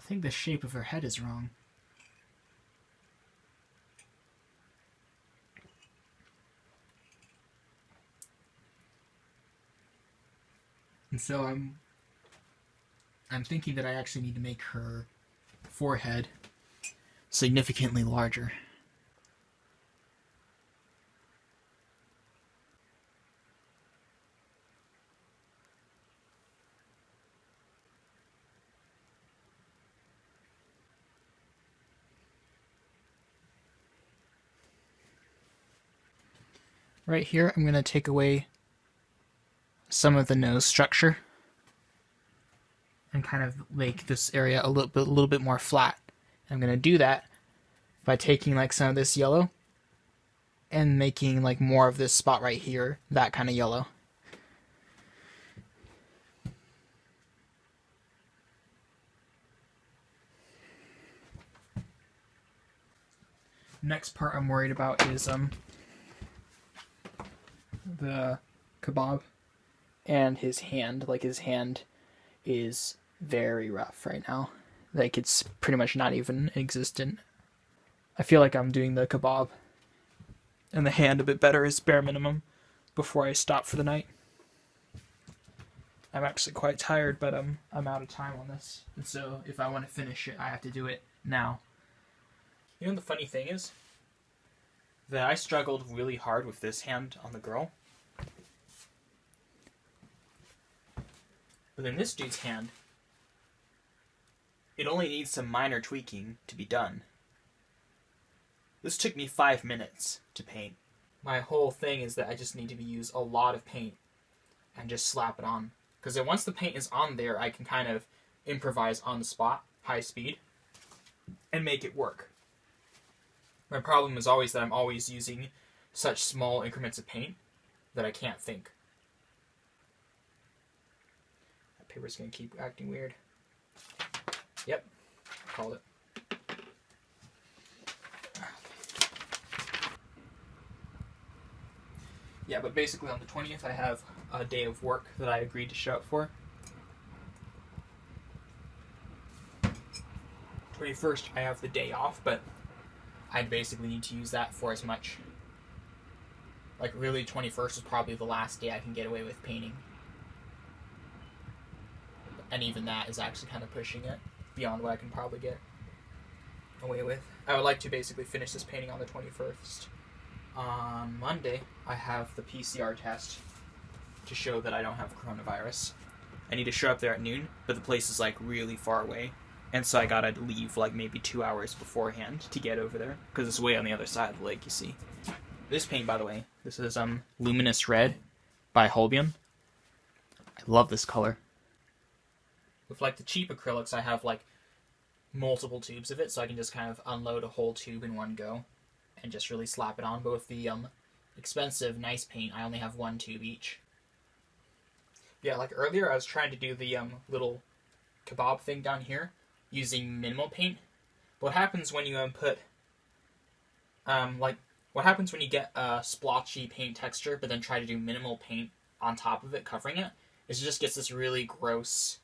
think the shape of her head is wrong. And so I'm thinking that I actually need to make her forehead significantly larger. Right here, I'm going to take away some of the nose structure and kind of make this area a little bit more flat. I'm going to do that by taking like some of this yellow and making like more of this spot right here, that kind of yellow. Next part I'm worried about is the kebab and his hand. Like, his hand is very rough right now. Like, it's pretty much not even existent. I feel like I'm doing the kebab and the hand a bit better as bare minimum before I stop for the night. I'm actually quite tired, but I'm out of time on this. And so if I want to finish it, I have to do it now. You know, the funny thing is that I struggled really hard with this hand on the girl. But in this dude's hand, it only needs some minor tweaking to be done. This took me 5 minutes to paint. My whole thing is that I just need to use a lot of paint and just slap it on. Because then once the paint is on there, I can kind of improvise on the spot, high speed, and make it work. My problem is always that I'm always using such small increments of paint that I can't think. That paper's going to keep acting weird. Yep, called it. Yeah, but basically on the 20th I have a day of work that I agreed to show up for. 21st I have the day off, but I'd basically need to use that for as much. Like, really, 21st is probably the last day I can get away with painting. And even that is actually kind of pushing it beyond what I can probably get away with. I would like to basically finish this painting on the 21st. On Monday, I have the PCR test to show that I don't have coronavirus. I need to show up there at noon, but the place is like really far away. And so I gotta leave like maybe 2 hours beforehand to get over there, because it's way on the other side of the lake, you see. This paint, by the way, this is Luminous Red by Holbein. I love this color. With like the cheap acrylics, I have like multiple tubes of it, so I can just kind of unload a whole tube in one go and just really slap it on. But with the expensive, nice paint, I only have one tube each. Yeah, like earlier I was trying to do the little kebab thing down here using minimal paint. What happens when you put what happens when you get a splotchy paint texture but then try to do minimal paint on top of it covering it is it just gets this really gross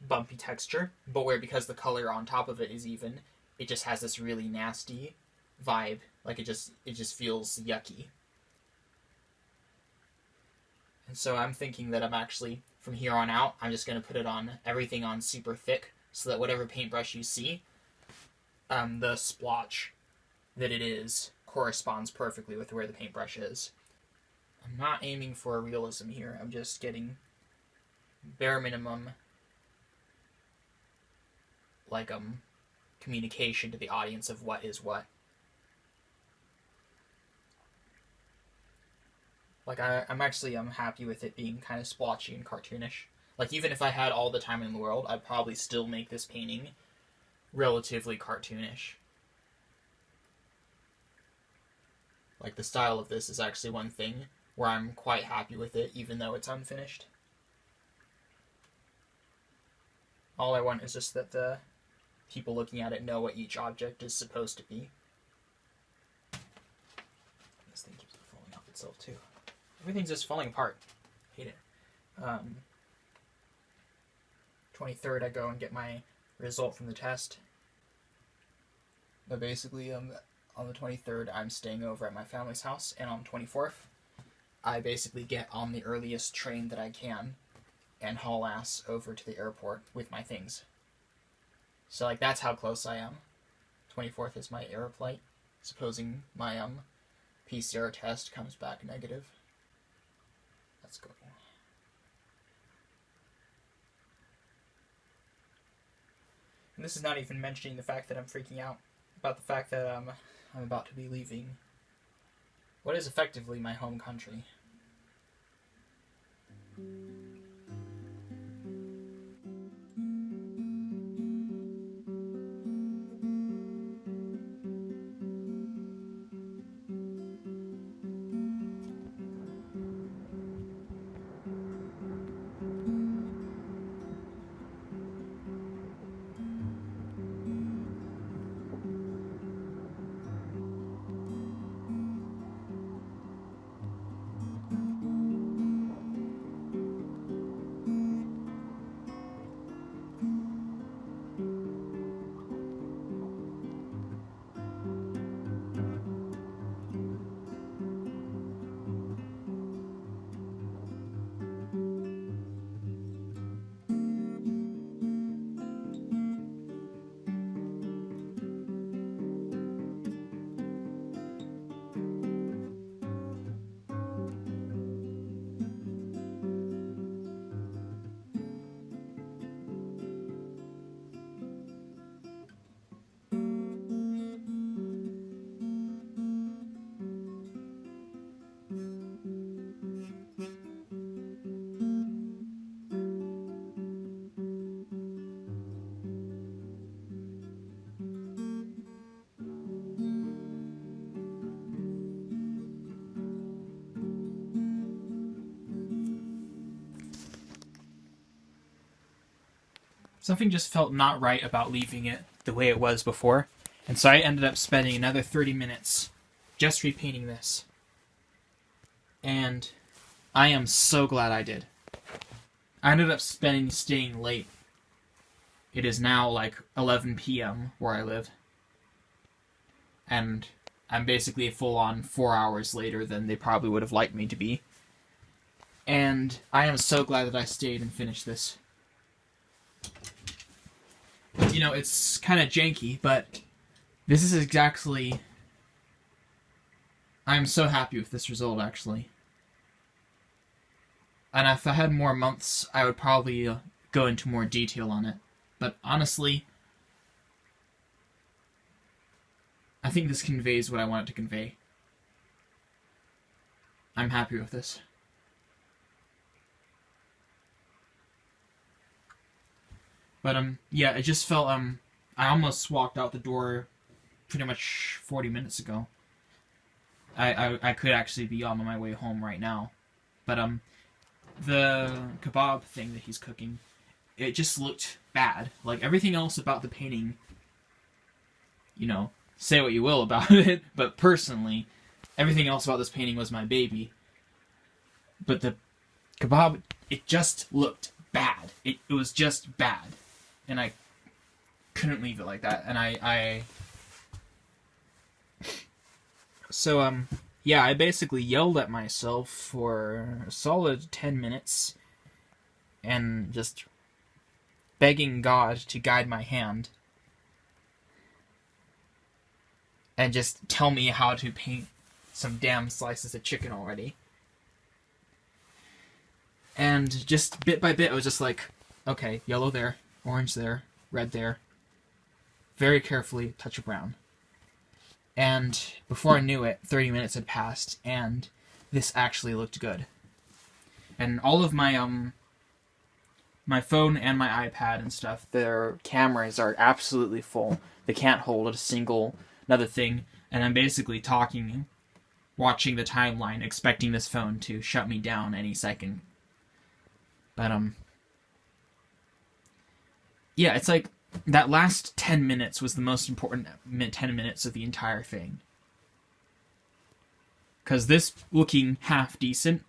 bumpy texture, but where because the color on top of it is even, it just has this really nasty vibe. Like, it just feels yucky. And so I'm thinking that I'm actually, from here on out, I'm just going to put it on everything on super thick, so that whatever paintbrush you see, the splotch that it is corresponds perfectly with where the paintbrush is. I'm not aiming for realism here, I'm just getting bare minimum, like, communication to the audience of what is what. Like, I'm actually happy with it being kind of splotchy and cartoonish. Like, even if I had all the time in the world, I'd probably still make this painting relatively cartoonish. Like, the style of this is actually one thing where I'm quite happy with it, even though it's unfinished. All I want is just that the people looking at it know what each object is supposed to be. This thing keeps falling off itself, too. Everything's just falling apart. Hate it. 23rd I go and get my result from the test. But basically, on the 23rd, I'm staying over at my family's house, and on the 24th, I basically get on the earliest train that I can and haul ass over to the airport with my things. So, like, that's how close I am. 24th is my air flight, supposing my PCR test comes back negative. Let's go. And this is not even mentioning the fact that I'm freaking out about the fact that I'm about to be leaving what is effectively my home country. Something just felt not right about leaving it the way it was before, and so I ended up spending another 30 minutes just repainting this. And I am so glad I did. I ended up staying late. It is now like 11 p.m. where I live. And I'm basically full on 4 hours later than they probably would have liked me to be. And I am so glad that I stayed and finished this. You know, it's kind of janky, but this is exactly... I'm so happy with this result, actually. And if I had more months, I would probably go into more detail on it. But honestly, I think this conveys what I want it to convey. I'm happy with this. But, yeah, it just felt, I almost walked out the door pretty much 40 minutes ago. I could actually be on my way home right now. But, the kebab thing that he's cooking, it just looked bad. Like, everything else about the painting, you know, say what you will about it, but personally, everything else about this painting was my baby. But the kebab, it just looked bad. It was just bad. And I couldn't leave it like that. And So, yeah, I basically yelled at myself for a solid 10 minutes and just begging God to guide my hand and just tell me how to paint some damn slices of chicken already. And just bit by bit, I was just like, okay, yellow there, orange there, red there. Very carefully, touch of brown. And before I knew it, 30 minutes had passed, and this actually looked good. And all of my my phone and my iPad and stuff, their cameras are absolutely full. They can't hold another thing, and I'm basically watching the timeline, expecting this phone to shut me down any second. But, yeah, it's like, that last 10 minutes was the most important 10 minutes of the entire thing. Because this looking half decent,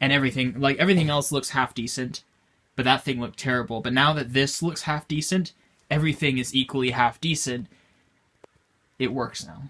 and everything else looks half decent, but that thing looked terrible. But now that this looks half decent, everything is equally half decent. It works now.